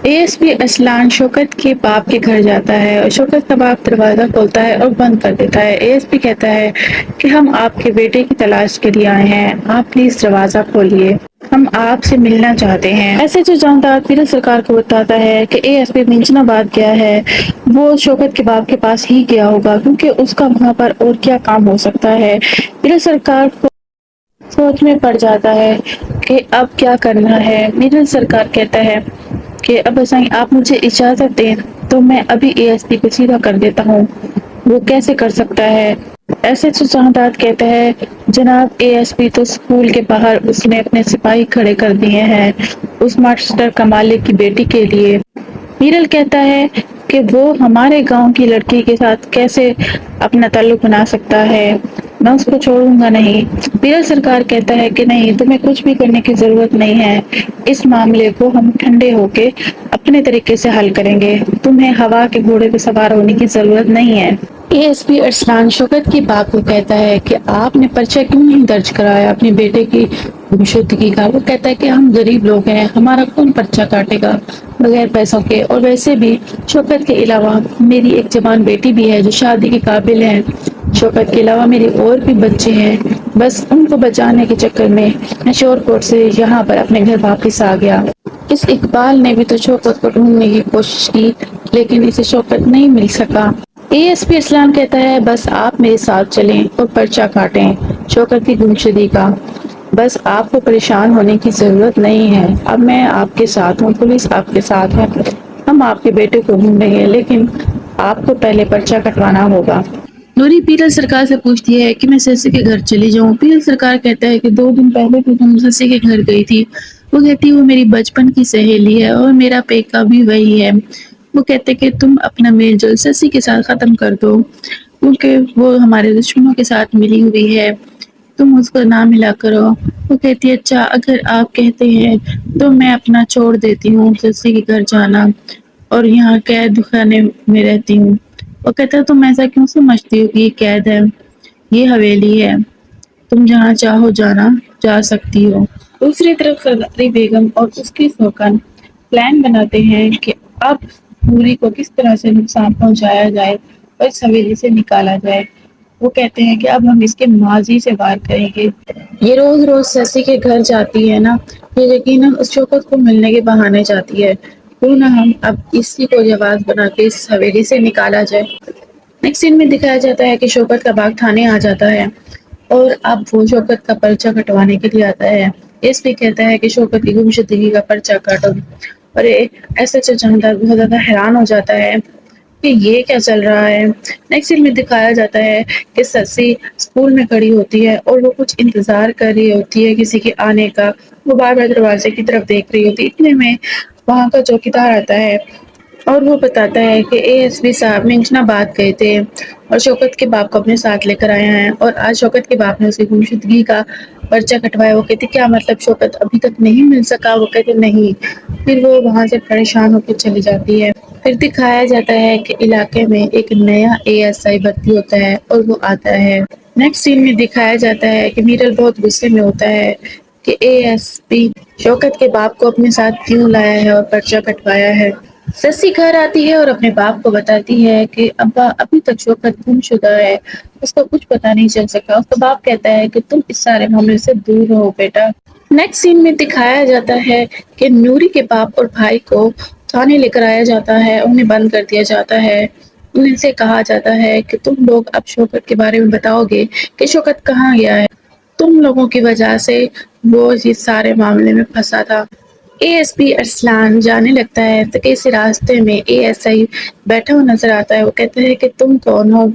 A S P Arsalan شوکت کے باپ کے گھر جاتا ہے اور شوکت کا باپ دروازہ کھولتا ہے اور بند کر دیتا ہے۔ اے ایس پی کہتا ہے کہ ہم آپ کے بیٹے کی تلاش کے لیے آئے ہیں، آپ پلیز دروازہ کھولیے، ہم آپ سے ملنا چاہتے ہیں۔ ایسے جو جاندار پیرل سرکار کو بتاتا ہے کہ اے ایس پی منچنا باد گیا ہے، وہ شوکت کے باپ کے پاس ہی گیا ہوگا کیونکہ اس کا وہاں پر اور کیا کام ہو سکتا ہے۔ پیرل سرکار کو سوچ میں پڑ جاتا ہے کہ اب کیا کرنا ہے۔ پیرل سرکار کہتا ہے کہ اب آپ مجھے اجازت دیں تو میں ابھی اے ایس پی کو سیدھا کر دیتا ہوں۔ وہ کیسے کر سکتا ہے؟ ایسے جاندار کہتا ہے جناب اے ایس پی تو اسکول کے باہر اس نے اپنے سپاہی کھڑے کر دیے ہیں اس ماسٹر کمالے کی بیٹی کے لیے۔ پیرل کہتا ہے کہ وہ ہمارے گاؤں کی لڑکی کے ساتھ کیسے اپنا تعلق بنا سکتا ہے، میں اس کو چھوڑوں گا نہیں۔ پیرل سرکار کہتا ہے کہ نہیں، تمہیں کچھ بھی کرنے کی ضرورت نہیں ہے، اس معاملے کو ہم ٹھنڈے ہو کے اپنے طریقے سے حل کریں گے، تمہیں ہوا کے گھوڑے پہ سوار ہونے کی ضرورت نہیں ہے۔ اے ایس پی ارسلان شوکت کی باپ کو کہتا ہے کہ آپ نے پرچہ کیوں نہیں درج کرایا اپنے بیٹے کی گمشدگی کا؟ وہ کہتا ہے کہ ہم غریب لوگ ہیں، ہمارا کون پرچہ کاٹے گا بغیر پیسوں کے، اور ویسے بھی شوکت کے علاوہ میری ایک جوان بیٹی بھی ہے جو شادی کے قابل ہے، شوکت کے علاوہ میری اور بھی بچے ہیں، بس ان کو بچانے کے چکر میں شور کوٹ سے یہاں پر اپنے گھر واپس آ گیا۔ اس اقبال نے بھی تو شوکت کو ڈھونڈنے کی کوشش کی لیکن اسے شوکت نہیں مل سکا۔ اے ایس پی ارسلان کہتا ہے بس آپ میرے ساتھ چلیں اور پرچہ کاٹیں شوکت کی گمشدگی کا، بس آپ کو پریشان ہونے کی ضرورت نہیں ہے، اب میں آپ کے ساتھ ہوں، پولیس آپ کے ساتھ ہے، ہم آپ کے بیٹے کو ڈھونڈیں گے لیکن آپ کو پہلے پرچہ کٹوانا ہوگا۔ نوری پیرل سرکار سے پوچھتی ہے کہ میں سسی کے گھر چلی جاؤں؟ پیرل سرکار کہتا ہے کہ 2 دن پہلے بھی تم سسی کے گھر گئی تھی۔ وہ کہتی وہ میری بچپن کی سہیلی ہے اور میرا پیکا بھی وہی ہے۔ وہ کہتے کہ تم اپنا میل جول سسی کے ساتھ ختم کر دو کیونکہ وہ ہمارے دشمنوں کے ساتھ ملی ہوئی ہے، تم اس کو نہ ملا کرو۔ وہ کہتی ہے اچھا اگر آپ کہتے ہیں تو میں اپنا چھوڑ دیتی ہوں سسی کے گھر جانا اور یہاں قید خانے میں رہتی ہوں۔ وہ کہتا ہے تم ایسا کیوں سمجھتی ہو کہ یہ قید ہے، یہ حویلی ہے، تم جہاں چاہو جا سکتی ہو۔ دوسری طرف سرداری بیگم اور اس کی سوکن پلان بناتے ہیں کہ اب پوری کو کس طرح سے نقصان پہنچایا جائے اور اس حویلی سے نکالا جائے۔ وہ کہتے ہیں کہ اب ہم اس کے ماضی سے وار کریں گے۔ یہ روز روز سسی کے گھر جاتی ہے نا، یہ یقیناً اس شوکت کو ملنے کے بہانے جاتی ہے، کیوں نہ ہم اب اسی کو جواز بنا کے اس حویلی سے نکالا جائے۔ نیکسٹ سین میں دکھایا جاتا ہے کہ شوکت کا باپ تھانے آ جاتا ہے اور اب وہ شوکت کا پرچہ کٹوانے کے لیے آتا ہے۔ ایس پی کہتا ہے کہ شوکت کی گمشدگی کا پرچہ کاٹو اور ایسے جاندار بہت زیادہ حیران ہو جاتا ہے کہ یہ کیا چل رہا ہے۔ نیکسٹ سین میں دکھایا جاتا ہے کہ سسی اسکول میں کھڑی ہوتی ہے اور وہ کچھ انتظار کر رہی ہوتی ہے کسی کے آنے کا، وہ بار بار دروازے کی طرف دیکھ رہی ہوتی ہے، اتنے میں وہاں کا چوکیدار آتا ہے اور وہ بتاتا ہے کہ اے ایس پی صاحب منچنا باد گئے تھے اور شوکت کے باپ کو اپنے ساتھ لے کر آئے ہیں اور آج شوکت کے باپ نے اسے گمشدگی کا پرچہ کٹوایا۔ وہ کہتے کیا مطلب شوکت ابھی تک نہیں مل سکا؟ وہ کہتے نہیں۔ پھر وہ وہاں سے پریشان ہو کے چلی جاتی ہے۔ پھر دکھایا جاتا ہے کہ علاقے میں ایک نیا اے ایس آئی بھرتی ہوتا ہے اور وہ آتا ہے۔ نیکسٹ سین میں دکھایا جاتا ہے کہ میرل بہت غصے میں ہوتا ہے کہ اے ایس پی شوکت کے باپ کو اپنے ساتھ کیوں لایا ہے اور پرچہ کٹوایا ہے۔ سسی گھر آتی ہے اور اپنے باپ کو بتاتی ہے کہ ابا ابھی تک شوکت گم شدہ ہے، اس کو کچھ پتا نہیں چل سکا۔ اس کا باپ کہتا ہے کہ تم اس سارے معاملے سے دور رہو بیٹا۔ نیکسٹ سین میں دکھایا جاتا ہے کہ نوری کے باپ اور بھائی کو تھانے لے کر آیا جاتا ہے، انہیں بند کر دیا جاتا ہے، ان سے کہا جاتا ہے کہ تم لوگ اب شوکت کے بارے میں بتاؤ گے کہ شوکت کہاں گیا ہے، تم لوگوں کی وجہ سے وہ اس سارے معاملے میں پھنسا تھا۔ اے ایس پی ارسلان جانے لگتا ہے تو کسی راستے میں اے ایس آئی بیٹھا ہوا نظر آتا ہے۔ وہ کہتا ہے کہ تم کون ہو؟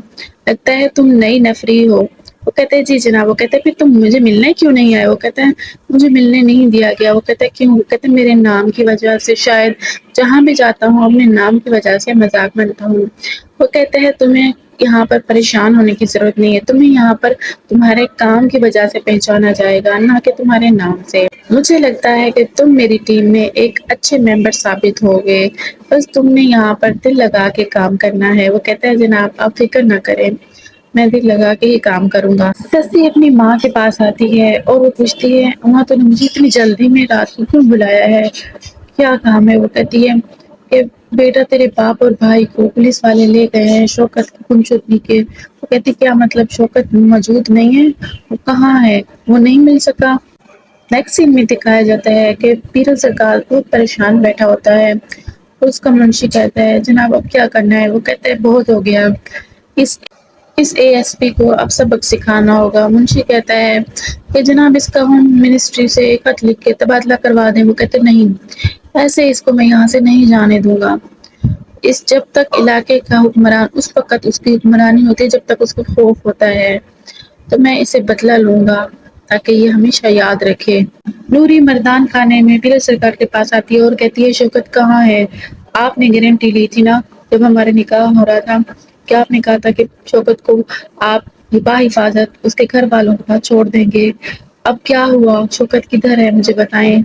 لگتا ہے تم نئی نفری ہو۔ وہ کہتے ہیں جی جناب۔ وہ کہتے ہیں پھر تم مجھے ملنے کیوں نہیں آئے؟ وہ کہتے ہیں مجھے ملنے نہیں دیا گیا۔ وہ کہتے ہیں کیوں؟ وہ کہتے ہیں میرے نام کی وجہ سے، شاید جہاں بھی جاتا ہوں اپنے نام کی وجہ سے مذاق بنتا ہوں۔ وہ کہتے ہیں تمہیں یہاں پر پریشان ہونے کی ضرورت نہیں ہے، تمہیں یہاں پر تمہارے کام کی وجہ سے پہچانا جائے گا، نہ کہ تمہارے نام سے۔ مجھے لگتا ہے کہ تم میری ٹیم میں ایک اچھے ممبر ثابت ہوگے، بس تم نے یہاں پر دل لگا کے کام کرنا ہے۔ وہ کہتا ہے جناب آپ فکر نہ کریں، میں دل لگا کے ہی کام کروں گا۔ سسی اپنی ماں کے پاس آتی ہے اور وہ پوچھتی ہے ماں تو نے مجھے اتنی جلدی میں رات کو کیوں بلایا ہے؟ کیا کام ہے؟ وہ کہتی ہے کہ بیٹا تیرے باپ اور بھائی کو پولیس والے لے گئے ہیں شوکت کی گمشدگی کے۔ وہ کہتی کیا مطلب شوکت موجود نہیں ہے؟ وہ کہاں ہے؟ وہ نہیں مل سکا؟ نیکسٹ سین میں دکھایا جاتا ہے کہ پیرل سرکار بہت پریشان بیٹھا ہوتا ہے۔ اس کا منشی کہتا ہے جناب اب کیا کرنا ہے؟ وہ کہتا ہے بہت ہو گیا، اس اے ایس پی کو اب سبق سکھانا ہوگا۔ منشی کہتا ہے کہ جناب اس کا ہوم منسٹری سے ایک خط لکھ کے تبادلہ کروا دیں۔ وہ کہتے نہیں، ایسے اس کو میں یہاں سے نہیں جانے دوں گا۔ جب تک علاقے کا حکمران اس وقت اس کی حکمرانی ہوتی ہے جب تک اس کو خوف ہوتا ہے، تو میں اسے بدلہ لوں گا تاکہ یہ ہمیشہ یاد رکھے۔ نوری مردان خانے میں پیرل سرکار کے پاس آتی ہے اور کہتی ہے شوکت کہاں ہے؟ آپ نے گارنٹی لی تھی نا جب ہمارا نکاح ہو رہا تھا کہ آپ نے کہا تھا کہ شوکت کو آپ حفاظت اس کے گھر والوں کے پاس چھوڑ دیں گے۔ اب کیا ہوا؟ شوکت کدھر ہے؟ مجھے بتائیں۔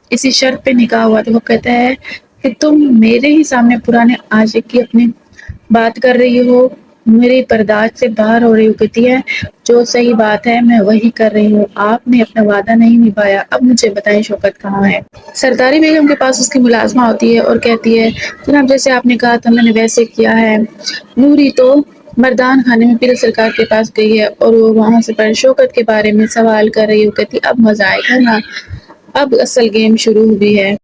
اسی شرط پہ نکاح ہوا تو وہ کہتا ہے کہ تم میرے ہی سامنے پرانے عاشق کی اپنی بات کر رہی ہو، میری برداشت سے باہر ہو رہی ہو۔ کہتی ہے جو صحیح بات ہے میں وہی کر رہی ہوں، آپ نے اپنا وعدہ نہیں نبھایا، اب مجھے بتائیں شوکت کہاں ہے؟ سرداری بیگم کے پاس اس کی ملازمہ ہوتی ہے اور کہتی ہے جناب جیسے آپ نے کہا تھا میں نے ویسے کیا ہے۔ نوری تو مردان خانے میں پیرل سرکار کے پاس گئی ہے اور وہ وہاں سے پر شوکت کے بارے میں سوال کر رہی ہو۔ کہتی اب مزہ آئے گا نا، اب اصل گیم شروع ہوئی ہے۔